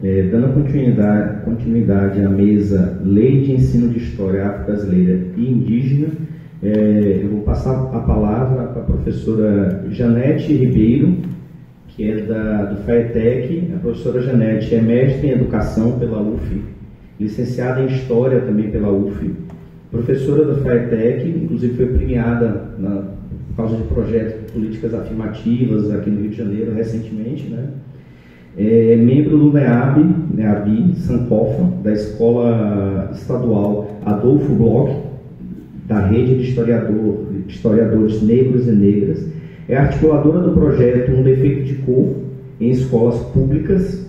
Dando continuidade à mesa Lei de Ensino de História Afro-Brasileira e Indígena, eu vou passar a palavra para a professora Janete Ribeiro, que é do FAETEC. A professora Janete é mestre em Educação pela UF, licenciada em História também pela UF, professora do FAETEC, inclusive foi premiada por causa de projetos de políticas afirmativas aqui no Rio de Janeiro recentemente, né? É membro do NEAB Sankofa, da Escola Estadual Adolfo Bloch, da Rede de Historiadores Negros e Negras. É articuladora do projeto Um Defeito de Cor em Escolas Públicas.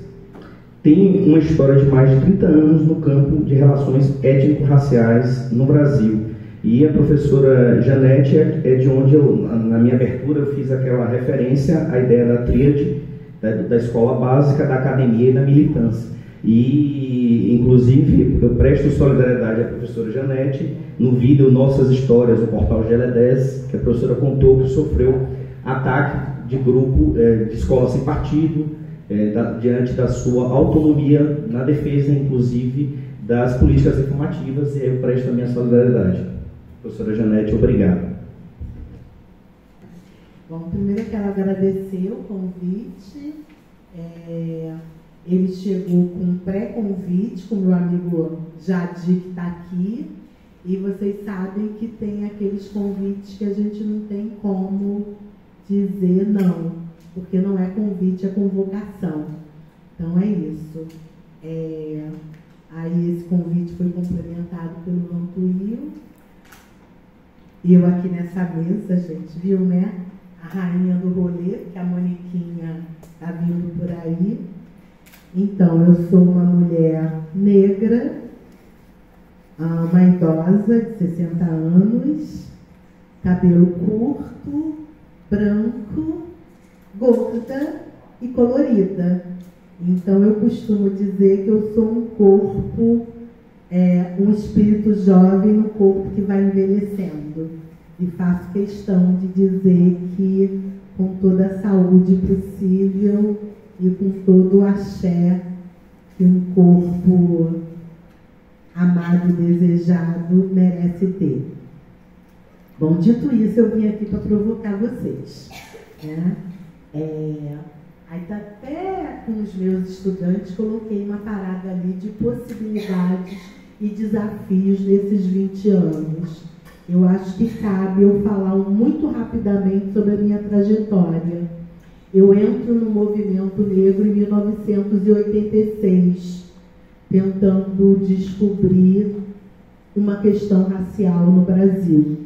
Tem uma história de mais de 30 anos no campo de relações étnico-raciais no Brasil. E a professora Janete é de onde na minha abertura, eu fiz aquela referência à ideia da tríade da escola básica, da academia e da militância. E, inclusive, eu presto solidariedade à professora Janete no vídeo Nossas Histórias, no portal GL10, que a professora contou que sofreu ataque de grupo de escola sem partido, diante da sua autonomia na defesa, inclusive, das políticas informativas, e aí eu presto a minha solidariedade. Professora Janete, obrigado. Bom, primeiro eu quero agradecer o convite. Ele chegou com um pré-convite, com o meu amigo Jadi, que está aqui, e vocês sabem que tem aqueles convites que a gente não tem como dizer não, porque não é convite, é convocação. Então é isso. Aí esse convite foi complementado pelo Vantuil. E eu aqui nessa mesa, gente, viu, né? A rainha do rolê, que a Moniquinha está vindo por aí. Então, eu sou uma mulher negra, uma idosa de 60 anos, cabelo curto, branco, gorda e colorida. Então, eu costumo dizer que eu sou um corpo, um espírito jovem no corpo que vai envelhecendo. E faço questão de dizer que, com toda a saúde possível e com todo o axé que um corpo amado e desejado merece ter. Bom, dito isso, eu vim aqui para provocar vocês, né? Aí até com os meus estudantes coloquei uma parada ali de possibilidades e desafios nesses 20 anos. Eu acho que cabe eu falar muito rapidamente sobre a minha trajetória. Eu entro no movimento negro em 1986, tentando descobrir uma questão racial no Brasil.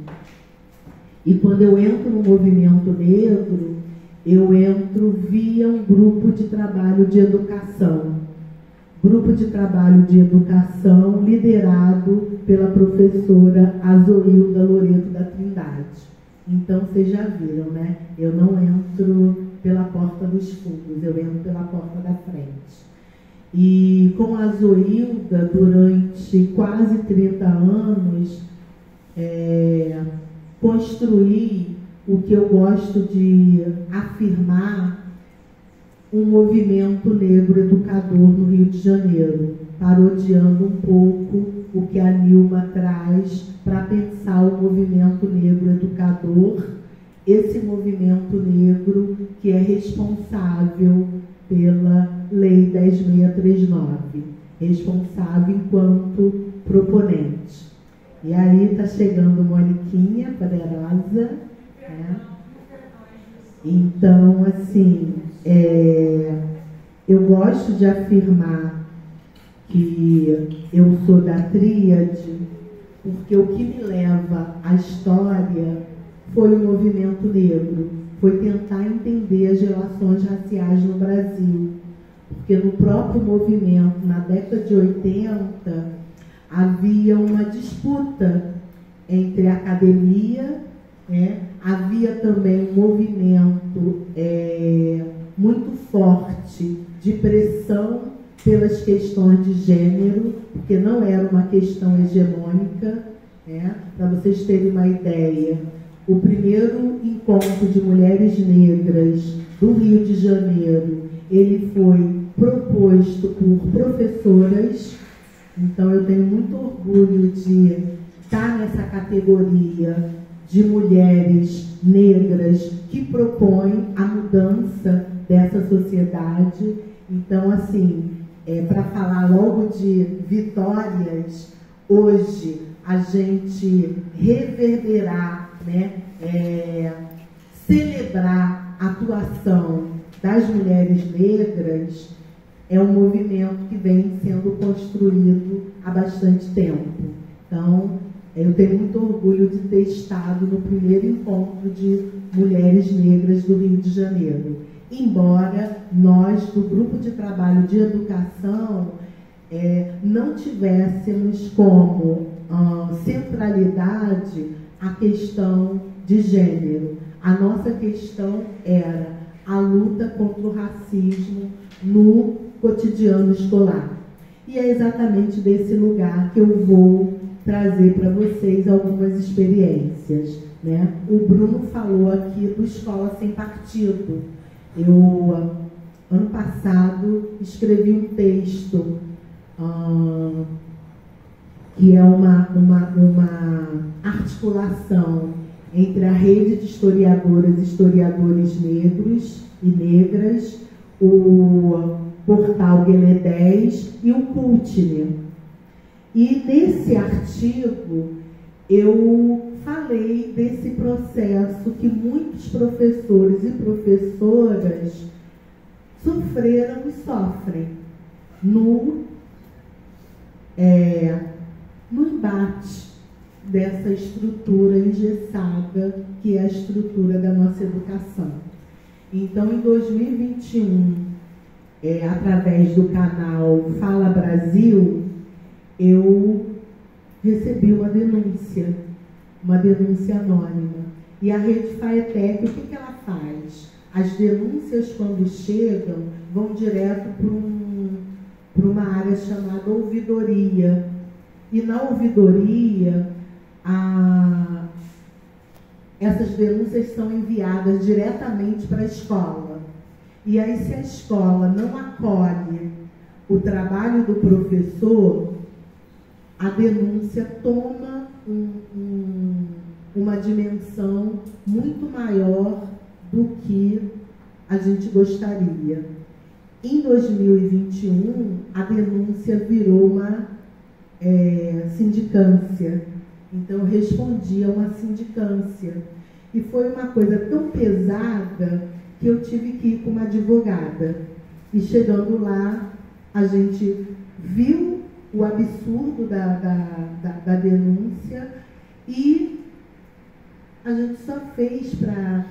E quando eu entro no movimento negro, eu entro via um grupo de trabalho de educação. Grupo de trabalho de educação liderado pela professora Azoilda Loreto da Trindade. Então, vocês já viram, né? Eu não entro pela porta dos fundos, eu entro pela porta da frente. E com a Azoilda, durante quase 30 anos, construí o que eu gosto de afirmar, um movimento negro educador no Rio de Janeiro, parodiando um pouco o que a Nilma traz para pensar o movimento negro educador, esse movimento negro que é responsável pela Lei 10.639, responsável enquanto proponente. E aí está chegando Moniquinha, poderosa, né? Então, assim, eu gosto de afirmar que eu sou da tríade, porque o que me leva à história foi o movimento negro, foi tentar entender as relações raciais no Brasil. Porque no próprio movimento, na década de 80, havia uma disputa entre a academia, né? Havia também um movimento muito forte de pressão pelas questões de gênero, porque não era uma questão hegemônica, né? Para vocês terem uma ideia, o primeiro encontro de mulheres negras do Rio de Janeiro, ele foi proposto por professoras. Então eu tenho muito orgulho de estar nessa categoria de mulheres negras que propõem a mudança dessa sociedade. Então, assim, para falar logo de vitórias, hoje a gente reverberar, né, celebrar a atuação das mulheres negras é um movimento que vem sendo construído há bastante tempo. Então, eu tenho muito orgulho de ter estado no primeiro encontro de mulheres negras do Rio de Janeiro. Embora nós, do Grupo de Trabalho de Educação, não tivéssemos como centralidade a questão de gênero. A nossa questão era a luta contra o racismo no cotidiano escolar. E é exatamente desse lugar que eu vou trazer para vocês algumas experiências, né? O Bruno falou aqui do Escola Sem Partido. Eu, ano passado, escrevi um texto que é uma articulação entre a rede de historiadoras e historiadores negros e negras, o portal Guelé 10 e o Cultner. E nesse artigo eu falei desse processo que muitos professores e professoras sofreram e sofrem no embate dessa estrutura engessada que é a estrutura da nossa educação. Então, em 2021, através do canal Fala Brasil, eu recebi uma denúncia anônima. E a Rede FAETEC, o que ela faz? As denúncias, quando chegam, vão direto para uma área chamada ouvidoria. E na ouvidoria, essas denúncias são enviadas diretamente para a escola. E aí, se a escola não acolhe o trabalho do professor, a denúncia toma uma dimensão muito maior do que a gente gostaria. Em 2021, a denúncia virou uma sindicância. Então, eu respondi a uma sindicância. E foi uma coisa tão pesada que eu tive que ir com uma advogada. E chegando lá, a gente viu o absurdo da denúncia e a gente só fez para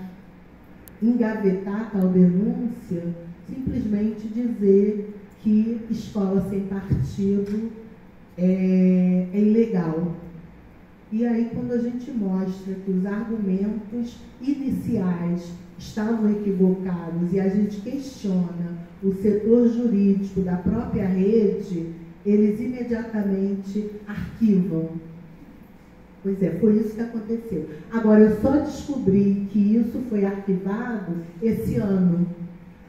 engavetar tal denúncia simplesmente dizer que escola sem partido é ilegal. E aí, quando a gente mostra que os argumentos iniciais estavam equivocados e a gente questiona o setor jurídico da própria rede, eles imediatamente arquivam. Pois é, foi isso que aconteceu. Agora, eu só descobri que isso foi arquivado esse ano,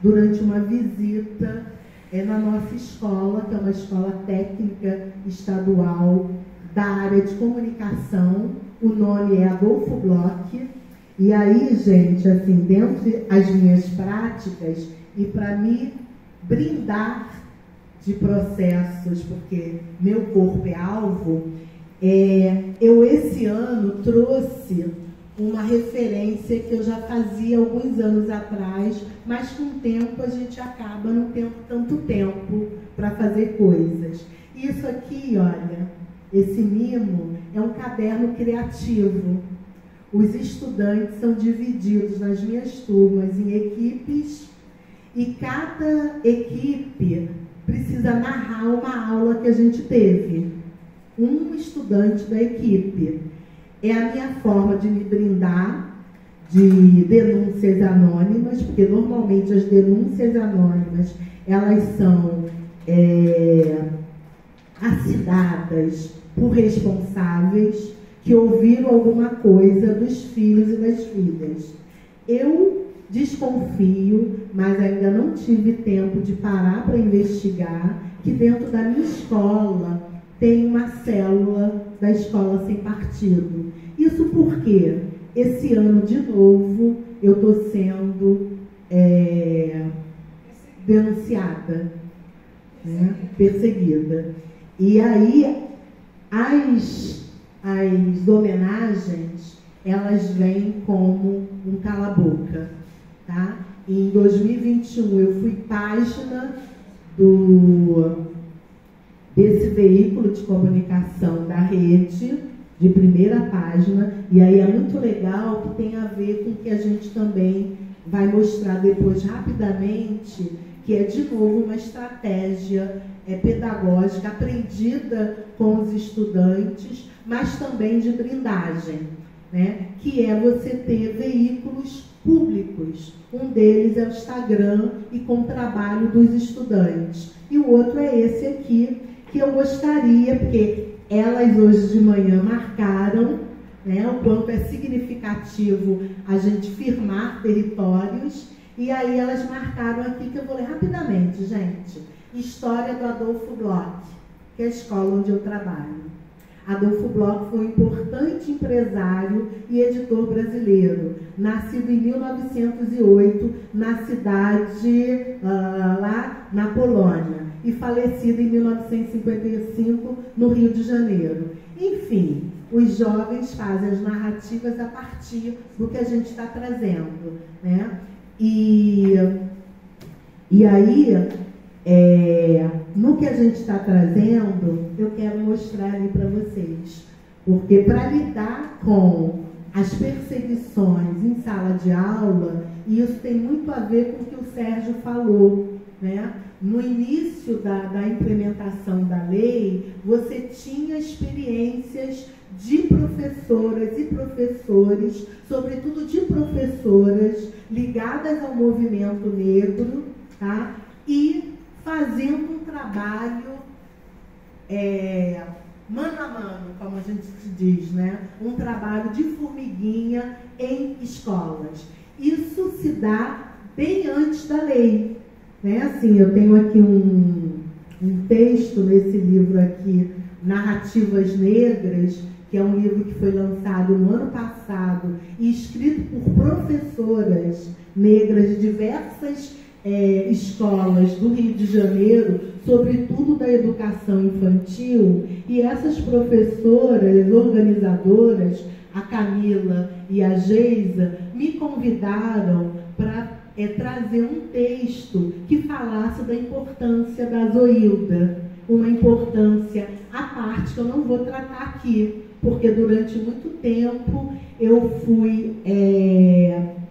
durante uma visita na nossa escola, que é uma escola técnica estadual da área de comunicação. O nome é Adolfo Bloch. E aí, gente, assim, dentre as minhas práticas, e para me brindar de processos, porque meu corpo é alvo, eu esse ano trouxe uma referência que eu já fazia alguns anos atrás, mas com o tempo a gente acaba não tendo tanto tempo para fazer coisas. Isso aqui, olha, esse mimo é um caderno criativo. Os estudantes são divididos nas minhas turmas em equipes e cada equipe precisa narrar uma aula que a gente teve. Um estudante da equipe. É a minha forma de me brindar de denúncias anônimas, porque normalmente as denúncias anônimas, elas são assinadas por responsáveis que ouviram alguma coisa dos filhos e das filhas. Eu desconfio, mas ainda não tive tempo de parar para investigar, que dentro da minha escola tem uma célula da Escola Sem Partido. Isso porque esse ano, de novo, eu estou sendo denunciada, né? Perseguida. E aí, as homenagens, elas vêm como um cala-boca, tá? Em 2021, eu fui página desse veículo de comunicação da rede, de primeira página, e aí é muito legal que tem a ver com o que a gente também vai mostrar depois rapidamente, que é de novo uma estratégia pedagógica aprendida com os estudantes, mas também de blindagem, né? Que é você ter veículos públicos. Um deles é o Instagram e com o trabalho dos estudantes. E o outro é esse aqui, que eu gostaria, porque elas hoje de manhã marcaram, né, o quanto é significativo a gente firmar territórios, e aí elas marcaram aqui, que eu vou ler rapidamente, gente. História do Adolfo Bloch, que é a escola onde eu trabalho. Adolfo Bloch foi um importante empresário e editor brasileiro, nascido em 1908, na cidade lá na Polônia, e falecido em 1955 no Rio de Janeiro. Enfim, os jovens fazem as narrativas a partir do que a gente está trazendo, né? E aí, no que a gente está trazendo, eu quero mostrar ali para vocês. Porque para lidar com as perseguições em sala de aula, e isso tem muito a ver com o que o Sérgio falou, né? No início da implementação da lei, você tinha experiências de professoras e professores, sobretudo de professoras ligadas ao movimento negro, tá? E fazendo um trabalho mano a mano, como a gente diz, né? Um trabalho de formiguinha em escolas. Isso se dá bem antes da lei, né? Assim, eu tenho aqui um texto nesse livro aqui, Narrativas Negras, que é um livro que foi lançado no ano passado e escrito por professoras negras de diversas escolas do Rio de Janeiro, sobretudo da educação infantil, e essas professoras, organizadoras, a Camila e a Geisa, me convidaram para trazer um texto que falasse da importância da Zoilda, uma importância à parte que eu não vou tratar aqui, porque durante muito tempo eu fui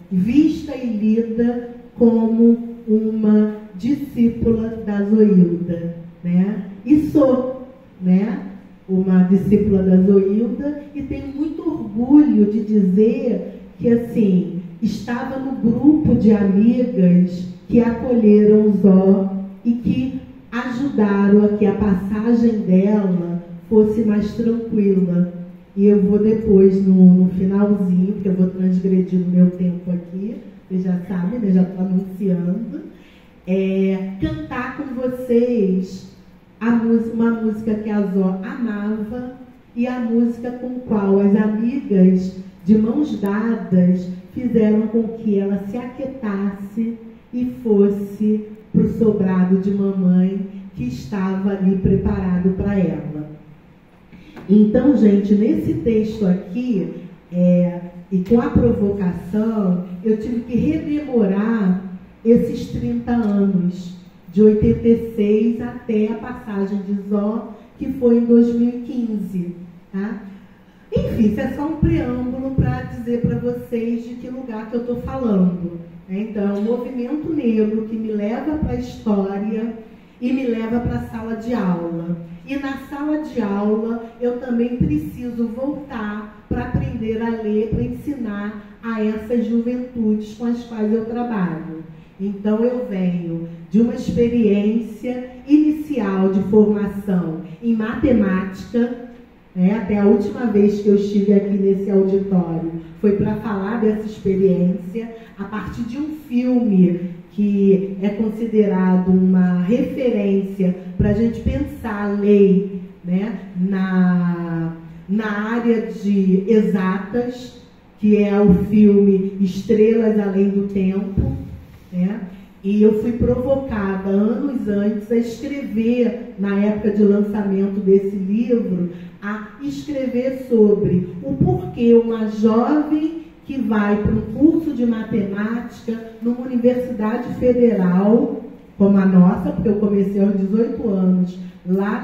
vista e lida como uma discípula da Zoilda, né? E sou, né, uma discípula da Zoilda, e tenho muito orgulho de dizer que, assim, estava no grupo de amigas que acolheram Zó e que ajudaram a que a passagem dela fosse mais tranquila. E eu vou depois, no finalzinho, porque eu vou transgredir o meu tempo aqui, vocês já sabem, né? Já estou anunciando, cantar com vocês uma música que a Zó amava e a música com qual as amigas, de mãos dadas, fizeram com que ela se aquietasse e fosse para o sobrado de mamãe que estava ali preparado para ela. Então, gente, nesse texto aqui, e com a provocação, eu tive que rememorar esses 30 anos, de 86 até a passagem de Zó, que foi em 2015. Tá? Enfim, isso é só um preâmbulo para dizer para vocês de que lugar que eu estou falando. Então, o movimento negro que me leva para a história e me leva para a sala de aula. E na sala de aula, eu também preciso voltar para aprender a ler, para ensinar a essas juventudes com as quais eu trabalho. Então, eu venho de uma experiência inicial de formação em matemática, Até a última vez que eu estive aqui nesse auditório foi para falar dessa experiência a partir de um filme que é considerado uma referência para a gente pensar a lei, né, na área de exatas, que é o filme Estrelas Além do Tempo, né? E eu fui provocada anos antes a escrever, na época de lançamento desse livro, a escrever sobre o porquê uma jovem que vai para um curso de matemática numa universidade federal, como a nossa, porque eu comecei aos 18 anos, lá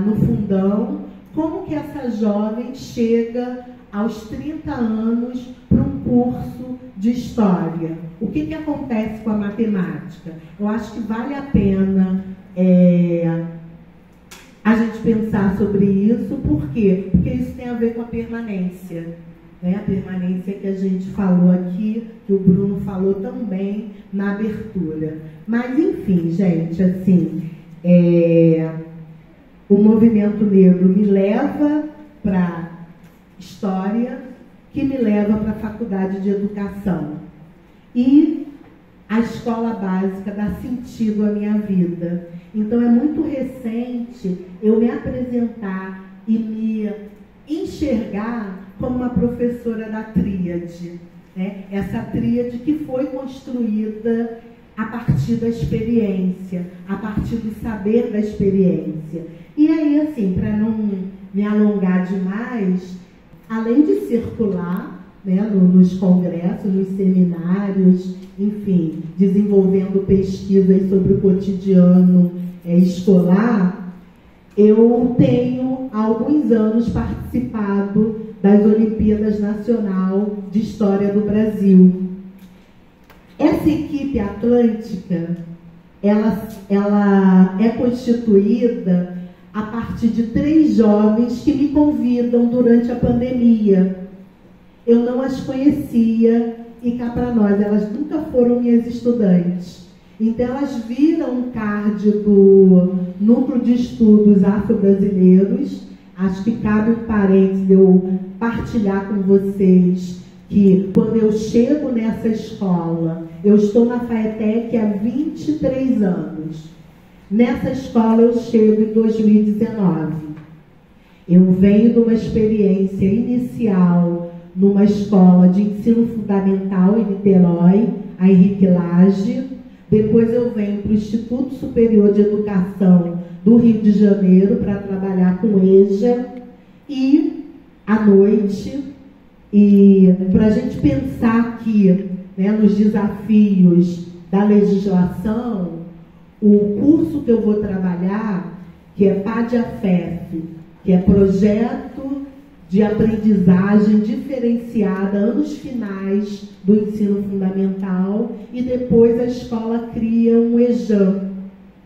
no Fundão, como que essa jovem chega aos 30 anos para um curso de história? O que acontece com a matemática? Eu acho que vale a pena a gente pensar sobre isso. Por quê? Porque isso tem a ver com a permanência, né? A permanência que a gente falou aqui, que o Bruno falou também na abertura. Mas, enfim, gente, assim, o movimento negro me leva para história, que me leva para a faculdade de educação. E a escola básica dá sentido à minha vida. Então é muito recente eu me apresentar e me enxergar como uma professora da tríade, né? Essa tríade que foi construída a partir da experiência, a partir do saber da experiência. E aí, assim, para não me alongar demais, além de circular, né, nos congressos, nos seminários, enfim, desenvolvendo pesquisas sobre o cotidiano escolar, eu tenho há alguns anos participado das Olimpíadas Nacional de História do Brasil. Essa equipe atlântica, ela é constituída a partir de 3 jovens que me convidam durante a pandemia. Eu não as conhecia e cá para nós, elas nunca foram minhas estudantes. Então elas viram um card do Núcleo de Estudos Afro-Brasileiros. Acho que cabe um parênteses de eu partilhar com vocês que quando eu chego nessa escola, eu estou na FAETEC há 23 anos. Nessa escola eu chego em 2019. Eu venho de uma experiência inicial numa escola de ensino fundamental em Niterói, a Henrique Lage. Depois eu venho para o Instituto Superior de Educação do Rio de Janeiro para trabalhar com EJA. E à noite, e para a gente pensar aqui, né, nos desafios da legislação, o curso que eu vou trabalhar, que é PADIAFEF, que é Projeto de Aprendizagem Diferenciada, anos finais do ensino fundamental, e depois a escola cria um EJAM,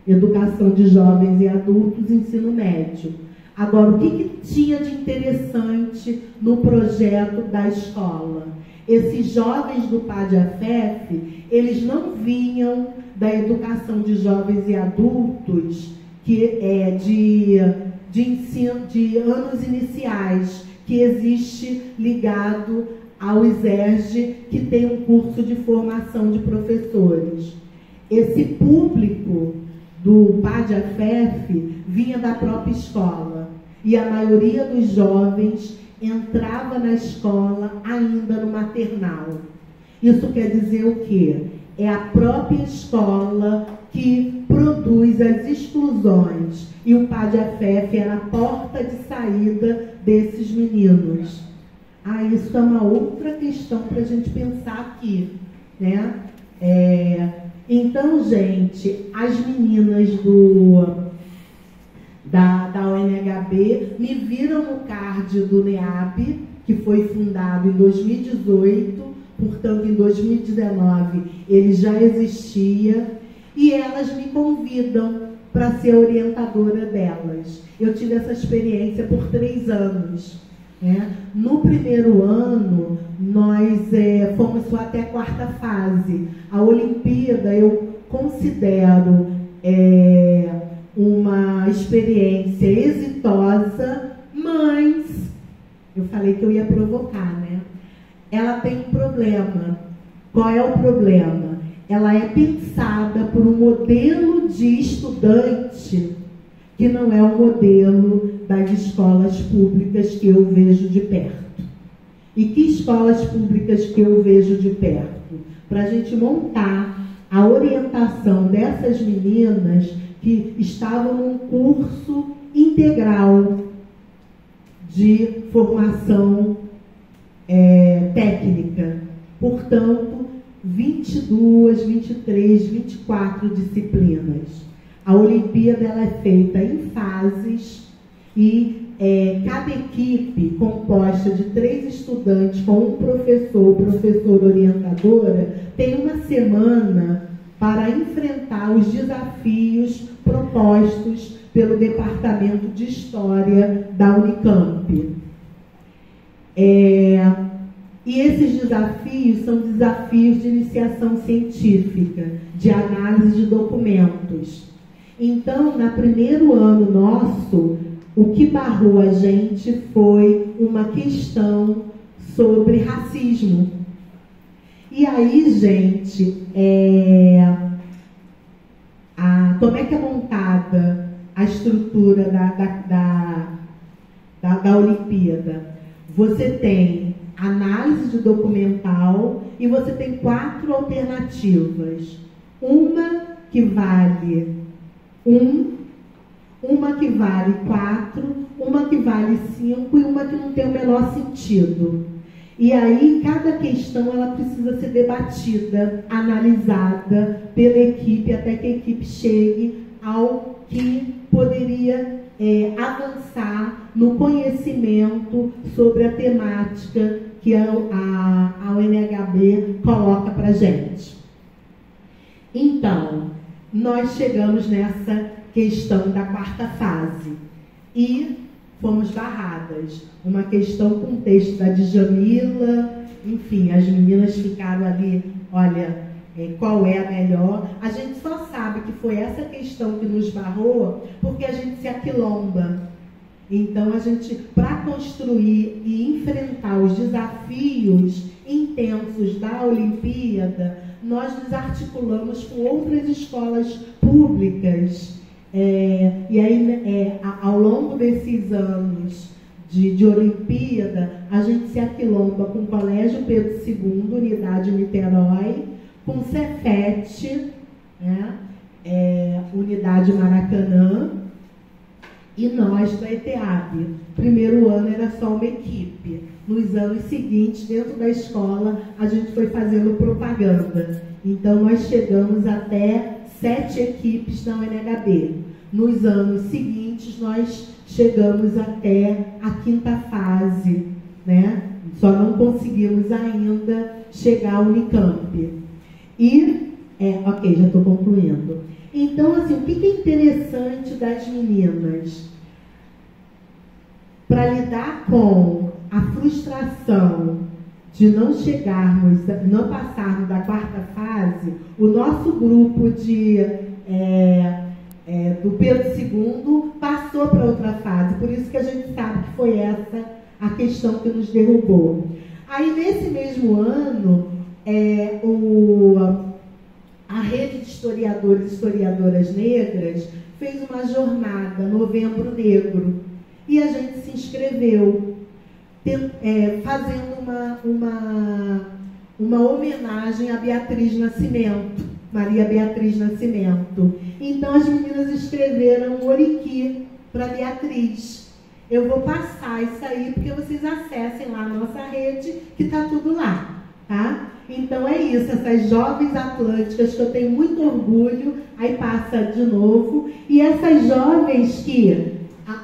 Educação de Jovens e Adultos, Ensino Médio. Agora, o que tinha de interessante no projeto da escola? Esses jovens do PADIAFEF, eles não vinham da educação de jovens e adultos, que é de ensino de anos iniciais, que existe ligado ao ISERJ, que tem um curso de formação de professores. Esse público do PADIAFEF vinha da própria escola, e a maioria dos jovens entrava na escola ainda no maternal. Isso quer dizer o quê? É a própria escola que produz as exclusões, e o PADIAFEF era a porta de saída desses meninos. Isso é uma outra questão para a gente pensar aqui, né? Então, gente, as meninas da UNHB me viram no card do NEAB, que foi fundado em 2018, portanto, em 2019 ele já existia, e elas me convidam para ser orientadora delas. Eu tive essa experiência por 3 anos. No primeiro ano, nós fomos só até a 4ª fase. A Olimpíada eu considero uma experiência exitosa, ela tem um problema. Qual é o problema? Ela é pensada por um modelo de estudante que não é o modelo das escolas públicas que eu vejo de perto. E que escolas públicas que eu vejo de perto? Para a gente montar a orientação dessas meninas que estavam num curso integral de formação técnica. Portanto, 22, 23, 24 disciplinas. A Olimpíada ela é feita em fases e cada equipe composta de 3 estudantes com um professor, professora orientadora, tem uma semana para enfrentar os desafios propostos pelo Departamento de História da Unicamp. E esses desafios são desafios de iniciação científica, de análise de documentos. Então, no primeiro ano nosso, o que barrou a gente foi uma questão sobre racismo. E aí, gente, como é que é montada a estrutura da Olimpíada? Você tem análise de documental e você tem 4 alternativas. Uma que vale 1, uma que vale 4, uma que vale 5 e uma que não tem o menor sentido. E aí, cada questão ela precisa ser debatida, analisada pela equipe, até que a equipe chegue ao que poderia avançar no conhecimento sobre a temática que a UNHB coloca para a gente. Então, nós chegamos nessa questão da 4ª fase e fomos barradas. Uma questão com texto da Djamila, enfim, as meninas ficaram ali, olha, qual é a melhor. A gente só sabe que foi essa questão que nos barrou porque a gente se aquilomba. Então, a gente, para construir e enfrentar os desafios intensos da Olimpíada, nós nos articulamos com outras escolas públicas. E aí, ao longo desses anos de Olimpíada, a gente se aquilomba com o Colégio Pedro II, Unidade Niterói, com o Cefet, Unidade Maracanã, e nós da ETEAB. Primeiro ano era só uma equipe. Nos anos seguintes, dentro da escola, a gente foi fazendo propaganda. Então, nós chegamos até 7 equipes na UNHB. Nos anos seguintes, nós chegamos até a 5ª fase, né? Só não conseguimos ainda chegar ao Unicamp. E, ok, já estou concluindo. Então, assim, o que é interessante das meninas? Para lidar com a frustração de não chegarmos, não passarmos da 4ª fase, o nosso grupo do Pedro II passou para outra fase. Por isso que a gente sabe que foi essa a questão que nos derrubou. Aí, nesse mesmo ano, a rede de historiadores e historiadoras negras fez uma jornada, Novembro Negro, e a gente se inscreveu, fazendo uma homenagem a Beatriz Nascimento, Maria Beatriz Nascimento. Então, as meninas escreveram um oriqui para Beatriz. Eu vou passar isso aí, porque vocês acessem lá a nossa rede, que está tudo lá, tá? Então é isso, essas jovens atlânticas que eu tenho muito orgulho, aí passa de novo, e essas jovens que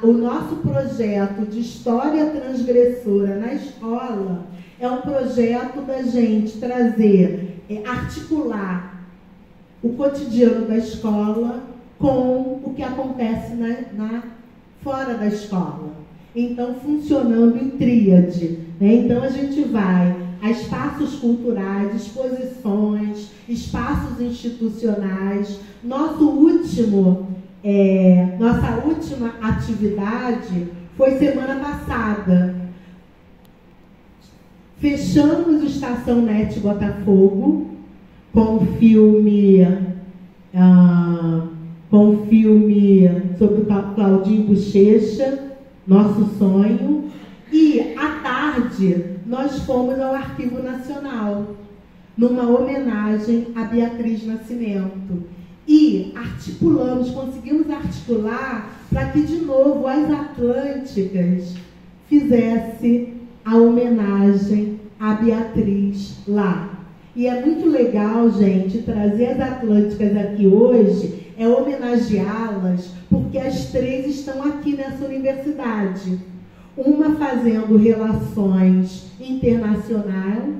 o nosso projeto de história transgressora na escola é um projeto da gente trazer, articular o cotidiano da escola com o que acontece fora da escola. Então, funcionando em tríade, né? Então, a gente vai a espaços culturais, exposições, espaços institucionais. Nossa última atividade foi semana passada. Fechamos o Estação Net Botafogo com o filme sobre o Claudinho Bochecha, Nosso Sonho. E, à tarde, nós fomos ao Arquivo Nacional, numa homenagem a Beatriz Nascimento. E conseguimos articular para que, de novo, as Atlânticas fizesse a homenagem a Beatriz lá. E é muito legal, gente, trazer as Atlânticas aqui hoje, homenageá-las, porque as três estão aqui nessa universidade. Uma fazendo relações internacionais,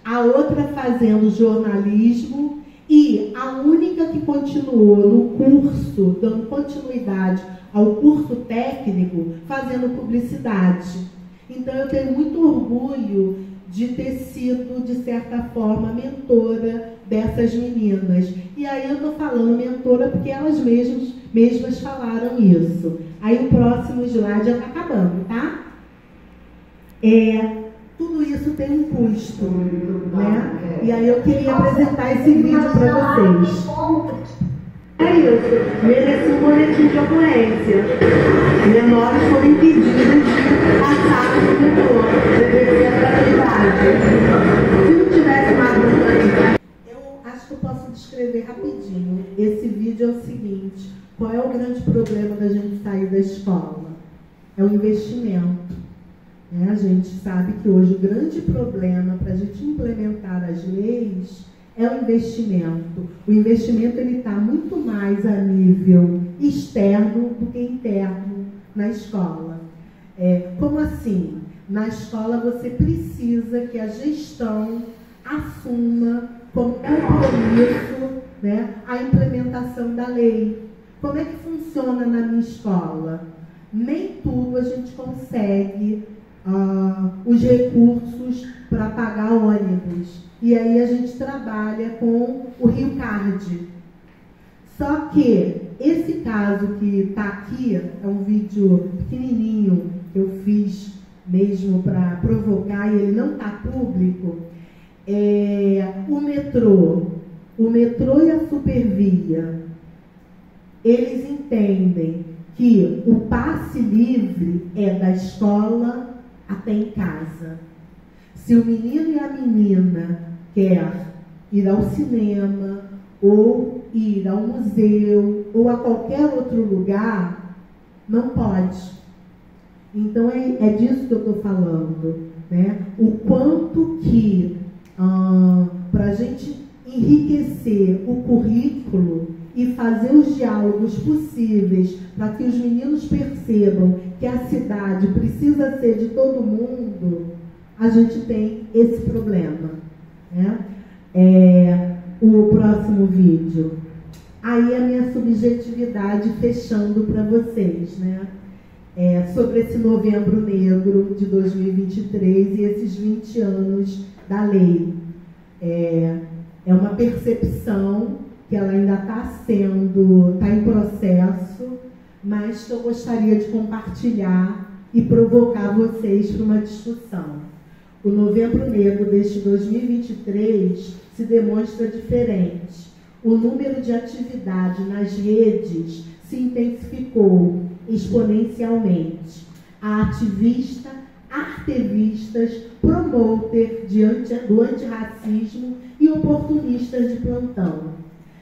a outra fazendo jornalismo e a única que continuou no curso, dando continuidade ao curso técnico, fazendo publicidade. Então eu tenho muito orgulho de ter sido, de certa forma, mentora dessas meninas. E aí eu estou falando mentora porque elas mesmas falaram isso. Aí o próximo slide já está acabando, tá? Tudo isso tem um custo, né? E aí eu queria apresentar esse vídeo para vocês. É isso, mereci um boletim de ocorrência. Menores foram impedidas de passar no metrô, deveria ser gratuidade. Se não tivesse mais eu acho que eu posso descrever rapidinho. Esse vídeo é o seguinte: qual é o grande problema da gente sair da escola? É o investimento. A gente sabe que hoje o grande problema para a gente implementar as leis é o investimento. O investimento está muito mais a nível externo do que interno na escola. Como assim? Na escola você precisa que a gestão assuma como compromisso, né, a implementação da lei. Como é que funciona na minha escola? Nem tudo a gente consegue os recursos para pagar ônibus. E aí a gente trabalha com o Rio Card. Só que esse caso que está aqui, é um vídeo pequenininho que eu fiz mesmo para provocar, e ele não está público. O metrô e a Supervia, eles entendem que o passe livre é da escola até em casa. Se o menino e a menina quer ir ao cinema, ou ir ao museu, ou a qualquer outro lugar, não pode. Então é disso que eu estou falando, né? O quanto que, para a gente enriquecer o currículo e fazer os diálogos possíveis para que os meninos percebam que a cidade precisa ser de todo mundo, a gente tem esse problema, né? O próximo vídeo. Aí a minha subjetividade fechando para vocês, né? Sobre esse Novembro Negro de 2023 e esses 20 anos da lei. É uma percepção que ela ainda está em processo, mas que eu gostaria de compartilhar e provocar vocês para uma discussão. O Novembro Negro deste 2023 se demonstra diferente. O número de atividade nas redes se intensificou exponencialmente. Há ativistas, promoter do antirracismo e oportunistas de plantão.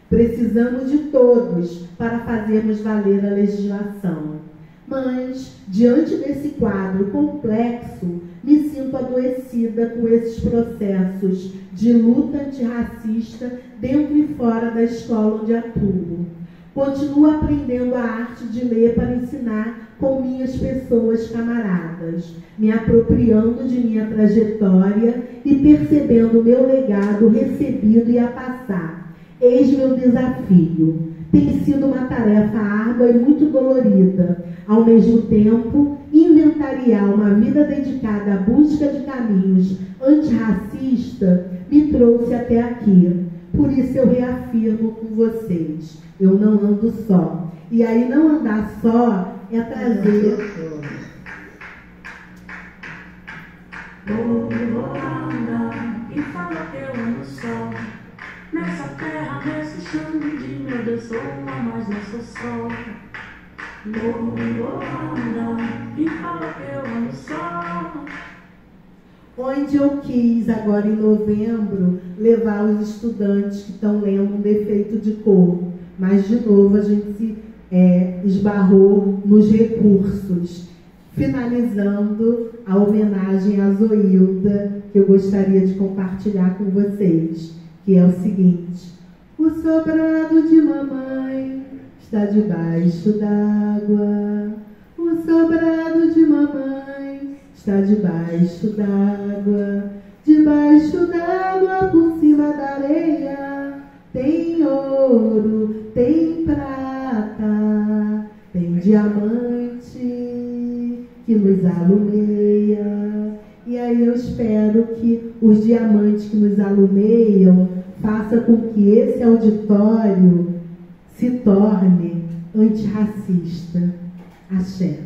Precisamos de todos para fazermos valer a legislação. Mas, diante desse quadro complexo, me sinto adoecida com esses processos de luta antirracista dentro e fora da escola onde atuo. Continuo aprendendo a arte de ler para ensinar com minhas pessoas camaradas, me apropriando de minha trajetória e percebendo meu legado recebido e a passar. Eis meu desafio. Tem sido uma tarefa árdua e muito dolorida. Ao mesmo tempo, inventariar uma vida dedicada à busca de caminhos antirracistas me trouxe até aqui. Por isso eu reafirmo com vocês, eu não ando só. E aí não andar só é trazer Vou andar e falar que eu amo o sol. Nessa terra, nesse chão de meu Deus, sou uma, mas não sou só. Vou andar e falar que eu amo o sol. Onde eu quis, agora em novembro, levar os estudantes que estão lendo Um Defeito de Cor. Mas, de novo, a gente se esbarrou nos recursos. Finalizando a homenagem a Zoilda, que eu gostaria de compartilhar com vocês, que é o seguinte: o sobrado de mamãe está debaixo d'água. O sobrado de mamãe está debaixo d'água. Debaixo d'água, por cima da areia, tem ouro, tem prata, tem diamante que nos alumeia. E aí eu espero que os diamantes que nos alumeiam façam com que esse auditório se torne antirracista. Axé.